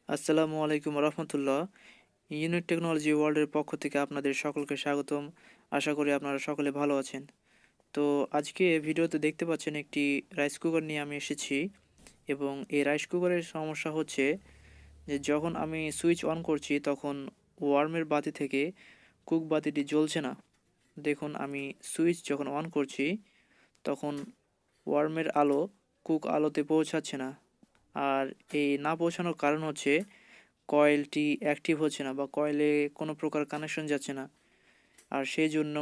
আসসালামু আলাইকুম রহমতুল্লাহ। Unit technology ওয়ার্ল্ডের পক্ষ থেকে আপনাদের সকলকে স্বাগতম। আশা করি আপনারা সকলে ভালো আছেন। তো আজকে ভিডিওতে দেখতে পাচ্ছেন একটি রাইস কুকার নিয়ে আমি এসেছি, এবং এই রাইস কুকারের সমস্যা হচ্ছে যে যখন আমি সুইচ অন করছি তখন ওয়ার্মের বাতি থেকে কুক বাতিটি জ্বলছে না। দেখুন, আমি সুইচ যখন অন করছি তখন ওয়ার্মের আলো কুক আলোতে পৌঁছাচ্ছে না। আর এই না পৌঁছানোর কারণ হচ্ছে কয়েলটি অ্যাক্টিভ হচ্ছে না বা কয়েলে কোনো প্রকার কানেকশন যাচ্ছে না, আর সেই জন্য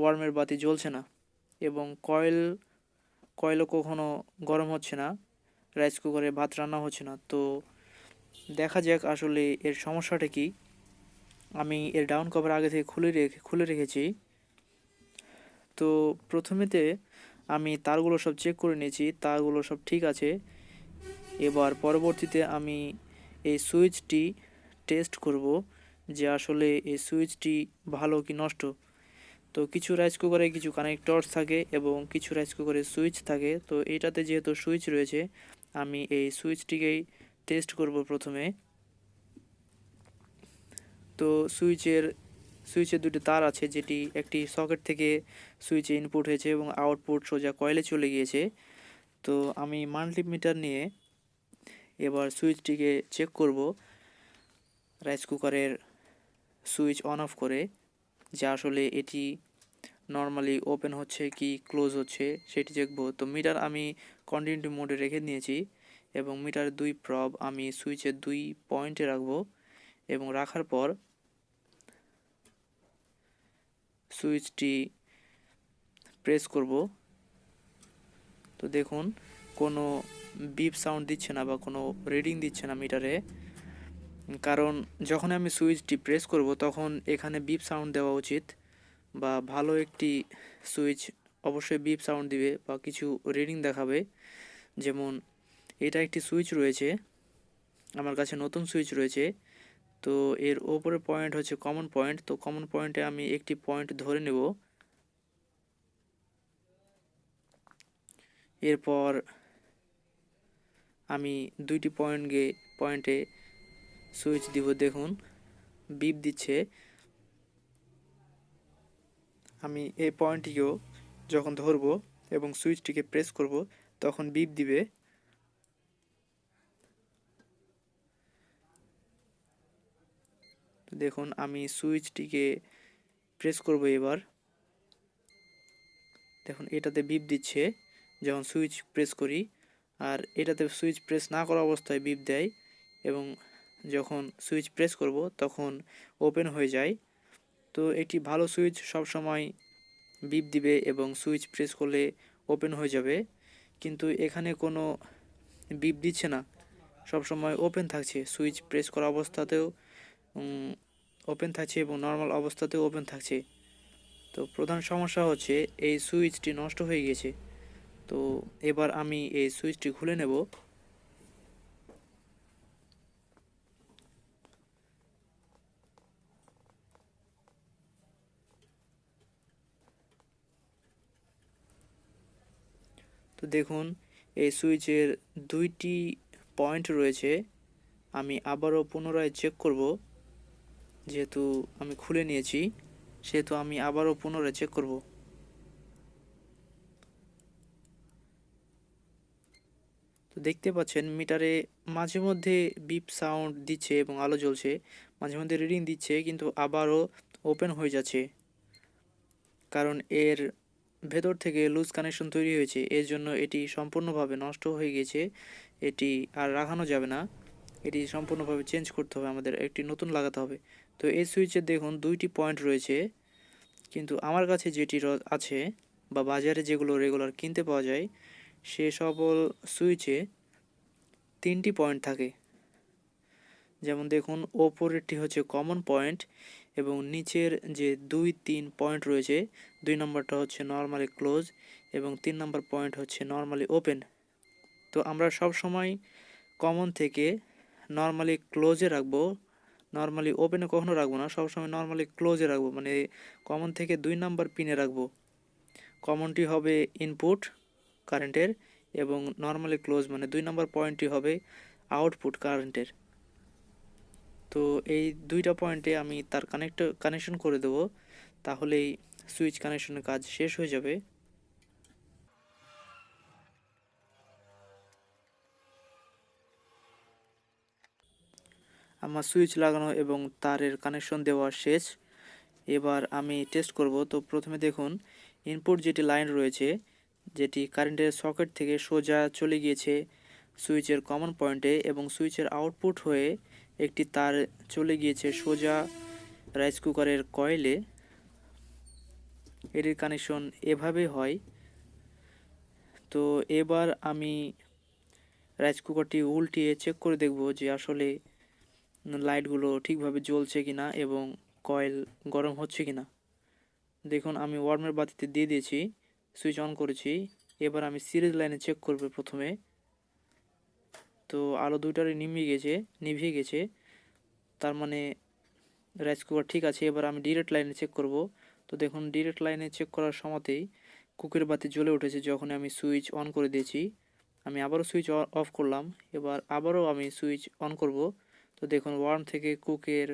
ওয়ার্মের বাতি জ্বলছে না, এবং কয়েলও কখনো গরম হচ্ছে না, রাইস কুকারে ভাত রান্না হচ্ছে না। তো দেখা যাক আসলে এর সমস্যাটা কি। আমি এর ডাউন কভার আগে থেকে খুলে রেখেছি। তো প্রথমেতে আমি তারগুলো সব চেক করে নিয়েছি, তারগুলো সব ঠিক আছে। এবার পরবর্তীতে আমি এই সুইচটি টেস্ট করব যে আসলে এই সুইচটি ভালো কি নষ্ট। তো কিছু রাইস কুকারে কিছু কানেক্টরস থাকে এবং কিছু রাইস কুকারে সুইচ থাকে। তো এটাতে যেহেতু সুইচ রয়েছে, আমি এই সুইচটিকেই টেস্ট করব প্রথমে। তো সুইচের দুটি তার আছে, যেটি একটি সকেট থেকে সুইচে ইনপুট হয়েছে এবং আউটপুট সোজা কয়েলে চলে গিয়েছে। তো আমি মাল্টিমিটার নিয়ে এবার সুইচটিকে চেক করব রাইস কুকারের সুইচ অন অফ করে, যে আসলে এটি নর্মালি ওপেন হচ্ছে কি ক্লোজ হচ্ছে সেটি দেখবো। তো মিটার আমি কন্টিনিউটি মোডে রেখে নিয়েছি, এবং মিটারের দুই প্রব আমি সুইচের দুই পয়েন্টে রাখবো, এবং রাখার পর সুইচটি প্রেস করব। তো দেখুন, কোনো বিপ সাউন্ড দিচ্ছে না বা কোনো রিডিং দিচ্ছে না মিটারে। কারণ যখন আমি সুইচটি প্রেস করব তখন এখানে বিপ সাউন্ড দেওয়া উচিত, বা ভালো একটি সুইচ অবশ্যই বিপ সাউন্ড দিবে বা কিছু রিডিং দেখাবে। যেমন এটা একটি সুইচ রয়েছে, আমার কাছে নতুন সুইচ রয়েছে। তো এর ওপরে পয়েন্ট হচ্ছে কমন পয়েন্ট। তো কমন পয়েন্টে আমি একটি পয়েন্ট ধরে নেব, এরপর আমি দুইটি পয়েন্টে সুইচ দিব। দেখুন, বিপ দিচ্ছে। আমি এই পয়েন্টটিকেও যখন ধরব এবং সুইচটিকে প্রেস করব তখন বিপ দিবে। তো দেখুন, আমি সুইচটিকে প্রেস করব এবার। দেখুন, এটাতে বিপ দিচ্ছে যখন সুইচ প্রেস করি, আর এটাতে সুইচ প্রেস না করা অবস্থায় বিপ দেয়, এবং যখন সুইচ প্রেস করব তখন ওপেন হয়ে যায়। তো একটি ভালো সুইচ সব সময় বিপ দিবে এবং সুইচ প্রেস করলে ওপেন হয়ে যাবে, কিন্তু এখানে কোনো বিপ দিচ্ছে না, সব সময় ওপেন থাকছে। সুইচ প্রেস করা অবস্থাতেও ওপেন থাকছে এবং নর্মাল অবস্থাতেও ওপেন থাকছে। তো প্রধান সমস্যা হচ্ছে এই সুইচটি নষ্ট হয়ে গেছে। তো এবার আমি এই সুইচটি খুলে নেব। তো দেখুন, এই সুইচের দুইটি পয়েন্ট রয়েছে। আমি আবারও পুনরায় চেক করব, যেহেতু আমি খুলে নিয়েছি সেহেতু আমি আবারও পুনরায় চেক করব। তো দেখতে পাচ্ছেন মিটারে মাঝে মধ্যে বিপ সাউন্ড দিচ্ছে এবং আলো জ্বলছে, মাঝে মধ্যে রিডিং দিচ্ছে, কিন্তু আবারও ওপেন হয়ে যাচ্ছে। কারণ এর ভেতর থেকে লুজ কানেকশন তৈরি হয়েছে, এর জন্য এটি সম্পূর্ণভাবে নষ্ট হয়ে গেছে। এটি আর রাখানো যাবে না, এটি সম্পূর্ণভাবে চেঞ্জ করতে হবে, আমাদের একটি নতুন লাগাতে হবে। তো এই সুইচে দেখুন দুইটি পয়েন্ট রয়েছে, কিন্তু আমার কাছে যেটি আছে বা বাজারে যেগুলো রেগুলার কিনতে পাওয়া যায় সে সকল সুইচে তিনটি পয়েন্ট থাকে। যেমন দেখুন, ওপরেরটি হচ্ছে কমন পয়েন্ট, এবং নিচের যে 2-3 পয়েন্ট রয়েছে, 2 নম্বরটা হচ্ছে নর্মালি ক্লোজ এবং 3 নম্বর পয়েন্ট হচ্ছে নর্মালি ওপেন। তো আমরা সব সময় কমন থেকে নর্মালি ক্লোজে রাখবো, নর্মালি ওপেনে কখনো রাখবো না, সবসময় নর্মালি ক্লোজে রাখবো, মানে কমন থেকে 2 নম্বর পিনে রাখবো। কমনটি হবে ইনপুট কারেন্টের, এবং নর্মালি ক্লোজ মানে 2 নম্বর পয়েন্টটি হবে আউটপুট কারেন্টের। তো এই দুইটা পয়েন্টে আমি তার কানেকশন করে দেব, তাহলেই সুইচ কানেকশনের কাজ শেষ হয়ে যাবে। আমার সুইচ লাগানো এবং তারের কানেকশন দেওয়া শেষ। এবার আমি টেস্ট করব। তো প্রথমে দেখুন, ইনপুট যেটি লাইন রয়েছে, যেটি কারেন্টের সকেট থেকে সোজা চলে গিয়েছে সুইচের কমন পয়েন্টে, এবং সুইচের আউটপুট হয়ে একটি তার চলে গিয়েছে সোজা রাইস কুকারের কয়েলে। এটির কানেকশন এভাবে হয়। তো এবার আমি রাইস কুকারটি উল্টিয়ে চেক করে দেখব যে আসলে লাইটগুলো ঠিকভাবে জ্বলছে কিনা এবং কয়েল গরম হচ্ছে কিনা। দেখুন, আমি ওয়ার্মের বাতিতে দিয়ে দিয়েছি, সুইচ অন করেছি। এবার আমি সিরিজ লাইনে চেক করব প্রথমে। তো আলো দুইটারই নিভিয়ে গেছে, তার মানে রাইস কুকার ঠিক আছে। এবার আমি ডিরেক্ট লাইনে চেক করব। তো দেখুন, ডিরেক্ট লাইনে চেক করার সময়তেই কুকের বাতি জ্বলে উঠেছে যখন আমি সুইচ অন করে দিয়েছি। আমি আবারও সুইচ অফ করলাম, এবার আবারও আমি সুইচ অন করব। তো দেখুন, ওয়ার্ম থেকে কুকের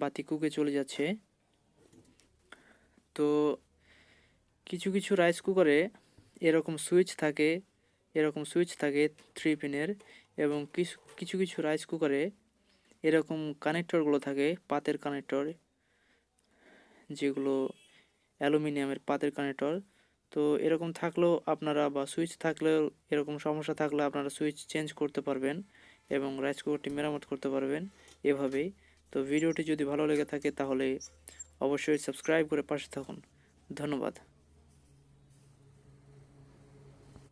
বাতি কুকে চলে যাচ্ছে। তো কিছু কিছু রাইস কুকারে এরকম সুইচ থাকে 3 পিনের, এবং কিছু কিছু রাইস কুকারে এরকম কানেক্টরগুলো থাকে, পাতের কানেক্টর, যেগুলো অ্যালুমিনিয়ামের পাতের কানেক্টর। তো এরকম থাকলেও আপনারা, বা সুইচ থাকলেও এরকম সমস্যা থাকলে আপনারা সুইচ চেঞ্জ করতে পারবেন এবং রাইস কুকারটি মেরামত করতে পারবেন এভাবেই। তো ভিডিওটি যদি ভালো লেগে থাকে তাহলে অবশ্যই সাবস্ক্রাইব করে পাশে থাকুন। ধন্যবাদ।